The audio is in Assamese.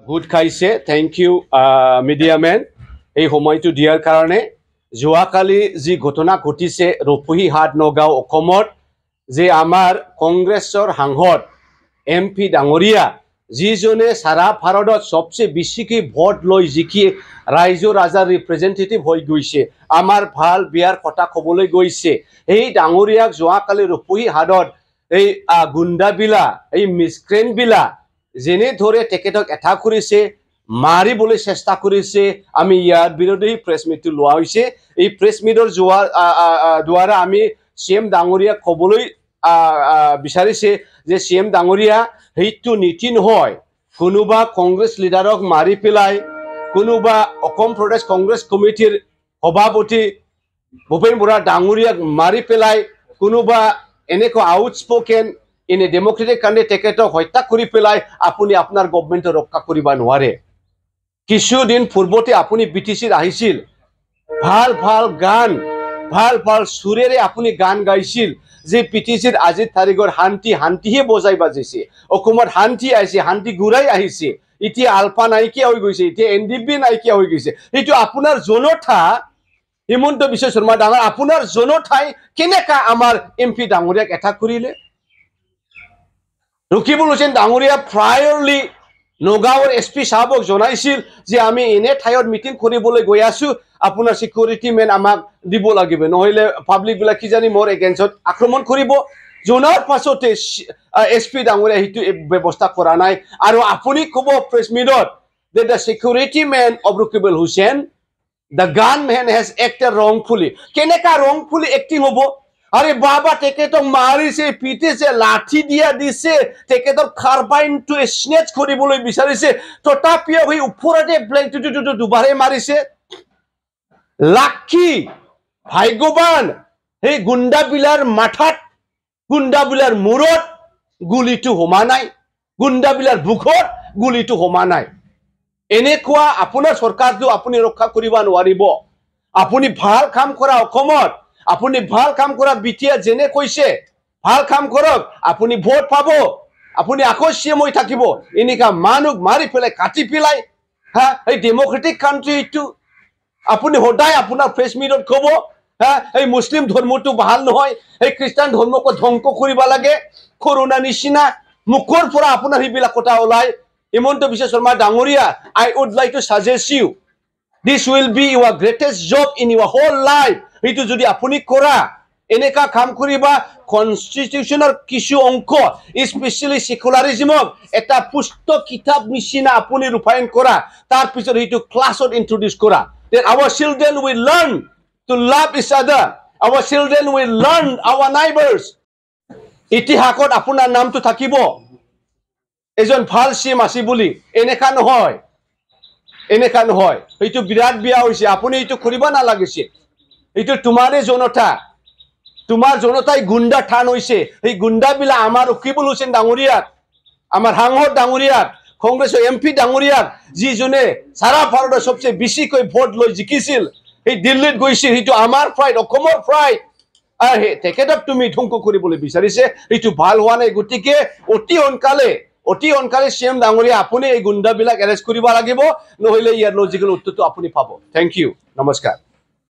গুড খাইছে থেংক ইউ মিডিয়ামেন এই সময়টো দিয়াৰ কাৰণে যোৱাকালি যি ঘটনা ঘটিছে ৰূপহীহাট নগাঁও অসমত যে আমাৰ কংগ্ৰেছৰ সাংসদ MP ডাঙৰীয়া যিজনে সাৰা ভাৰতত সবচেয়ে বেছিকৈ ভোট লৈ জিকি ৰাইজৰ ৰাজাৰ ৰিপ্ৰেজেণ্টেটিভ হৈ গৈছে আমাৰ ভাল বিয়াৰ কথা ক'বলৈ গৈছে এই ডাঙৰীয়াক যোৱাকালি ৰূপহীহাটত এই গুণ্ডাবিলা এই মিছক্ৰেণ্টবিলা যেনে ধৰে তেখেতক এঠাক কৰিছে মাৰিবলৈ চেষ্টা কৰিছে আমি ইয়াৰ বিৰুদ্ধে প্ৰেছ মিটটো লোৱা হৈছে এই প্ৰেছ মিটৰ দ্বাৰা আমি CM ডাঙৰীয়াক ক'বলৈ বিচাৰিছে যে CM ডাঙৰীয়া সেইটো নীতি নহয় কোনোবা কংগ্ৰেছ লিডাৰক মাৰি পেলাই কোনোবা অসম প্ৰদেশ কংগ্ৰেছ কমিটিৰ সভাপতি ভূপেন বৰা ডাঙৰীয়াক মাৰি পেলাই কোনোবা এনেকুৱা outspoken in a democratic country তেখেতক হত্যা কৰি পেলাই আপুনি আপোনাৰ গভৰ্ণমেণ্ট ৰক্ষা কৰিব নোৱাৰে কিছুদিন পূৰ্বতে আপুনি BTCত আহিছিল ভাল ভাল গান ভাল ভাল সুৰেৰে আপুনি গান গাইছিল যে BTCত আজিৰ তাৰিখৰ শান্তিহে বজাই বাজিছে অসমত শান্তি আহিছে শান্তি ঘূৰাই আহিছে এতিয়া আলফা নাইকিয়া হৈ গৈছে এতিয়া NDP নাইকিয়া হৈ গৈছে এইটো আপোনাৰ জনতা হিমন্ত বিশ্ব শৰ্মা ডাঙৰ আপোনাৰ জনতাই কেনেকা আমাৰ MP ডাঙৰীয়াক এটাক কৰিলে ৰকিবুল হুছেইন ডাঙৰীয়া প্ৰায়ৰলি নগাঁৱৰ SP সাহেবক জনাইছিল যে আমি এনে ঠাইত মিটিং কৰিবলৈ গৈ আছো আপোনাৰ সিকিউৰিটি মেন আমাক দিব লাগিব নহলে পাব্লিক বিলাক কি জানি মোৰ এগেইনষ্টত আক্ৰমণ কৰিব জনাৰ পাছতে SP ডাঙৰীয়া হিটো ব্যৱস্থা কৰা নাই আৰু আপুনি ক'ব প্ৰেছ মিটত that the security man of Rukibul Hussain the gunman has acted wrongfully কেনেকা wrongfully acting হ'ব আরে বাবা তেখেতক মাৰিছে পিটিছে লাঠি দিয়া দিছে তেখেতক কাৰ্বাইনটো স্নেচ কৰিবলৈ বিচাৰিছে তথাপিও হৈ ওপৰতে ব্লেংকটো দুবাৰে মাৰিছে লাকি ভাগ্যৱান এই গুণ্ডাবিলাৰ মাথাত গুণ্ডাবিলাৰ মূৰত গুলিটো হোমা নাই গুণ্ডাবিলাৰ বুকত গুলিটো হোমা নাই এনেকুৱা আপোনাৰ চৰকাৰটো আপুনি ৰক্ষা কৰিব নোৱাৰিব আপুনি ভাল কাম কৰা অসমত আপুনি ভাল কাম কৰা বিটিয়া যেনে কৈছে ভাল কাম কৰক আপুনি ভোট পাব আপুনি আকস্মিক হৈ থাকিব এনেকা মানুহ মাৰি পেলাই কাটি পেলাই হা এই ডেমক্ৰেটিক কান্ট্ৰি ইটো আপুনি হদাই আপোনাৰ প্ৰেছ মিটত ক'ব হা এই মুছলিম ধৰ্মটো ভাল নহয় এই খ্ৰীষ্টান ধৰ্মক ধ্বংস কৰিব লাগে কৰোনা নিচিনা মুখৰ পৰা আপোনাৰ এইবিলাক কথা ওলাই হিমন্ত বিশ্ব শৰ্মা ডাঙৰীয়া I would like to suggest you this will be your greatest job in your whole life এইটো যদি আপুনি কৰা এনেকা কাম কৰিবা কনস্টিটিউশনৰ কিছু অংক স্পেশালি সেকুলাৰিজমক এটা পুস্তক কিতাপ নিচিনা আপুনি ৰূপায়ণ কৰা তাৰ পিছত এইটো ক্লাছত ইন্ট্ৰোডিউস কৰা that our children will learn to love each other our children will learn our neighbors ইতিহাসত আপোনাৰ নামটো থাকিব এজন ভাল CM আছে বুলি এনেকা নহয় এইটো বিৰাট বিয়া হৈছে আপুনি এইটো কৰিব নালাগিছে এইটো তোমাৰে জনতা তোমাৰ জনতাই গুণ্ডা ঠান হৈছে এই গুণ্ডাবিলা আমাৰ ৰকিবুল হুছেইন ডাঙৰীয়াক আমাৰ সাংসদ ডাঙৰীয়াক কংগ্ৰেছৰ MP ডাঙৰীয়াক যিজনে সাৰা ভাৰতৰ সবচেয়ে বেছিকৈ ভোট লৈ জিকিছিল এই দিল্লীত গৈছিল এইটো আমাৰ প্ৰাইড অসমৰ প্ৰাইড আৰু তেখেতক তুমি ধ্বংস কৰিবলৈ বিচাৰিছে এইটো ভাল হোৱা নাই গতিকে অতি অনকালে CM ডাঙৰীয়া আপুনি এই গুণ্ডাবিলাক এৰেষ্ট কৰিব লাগিব নহলে ইয়াৰ লজিকেল উত্তৰটো আপুনি পাব থ্যাংক ইউ নমস্কাৰ